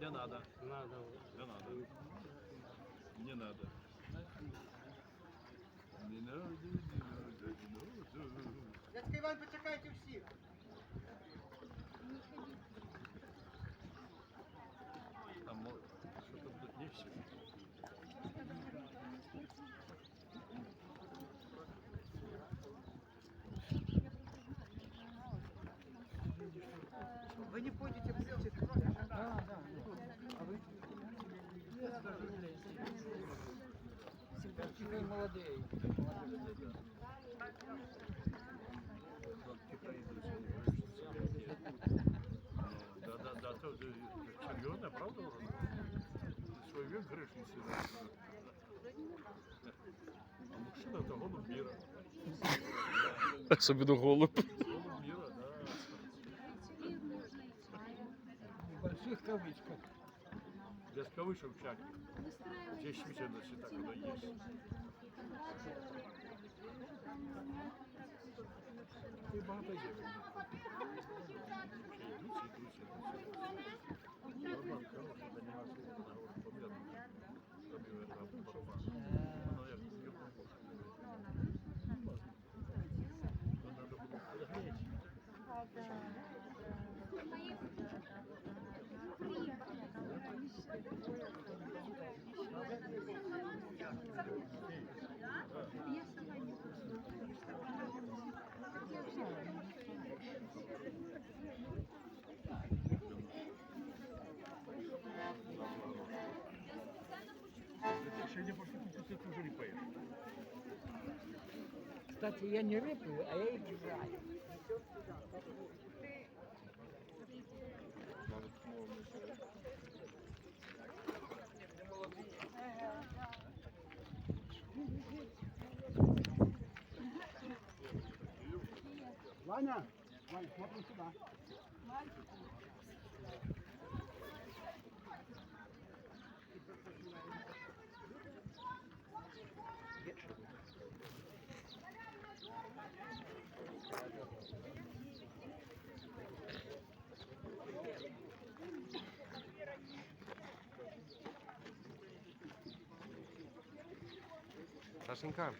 Не надо. Надо. Не надо. Не надо. Не надо, не надо, не надо. Дядька Іван, почекайте всіх. Там что-то тут не все. Ви не пойдете в церковь. Да. А вы? Симпатичный молодой. Да, то серьезно, правда? Свой век грешный себе. А мужчина это голубь мира. Особливо голуб. Голубь мира, да. В больших кавычках. Без кавычек в чате. Действительно, если так оно есть. И багато є. Нормально, хороший, это не важно, наоборот, померно. Робив это барабан. Воно як не похоже. То надо було подогреть. Сегодня пошли купить, ты уже не поешь. Кстати, я не рыпаю, а я их играю. Ваня, смотри сюда. Сашенька.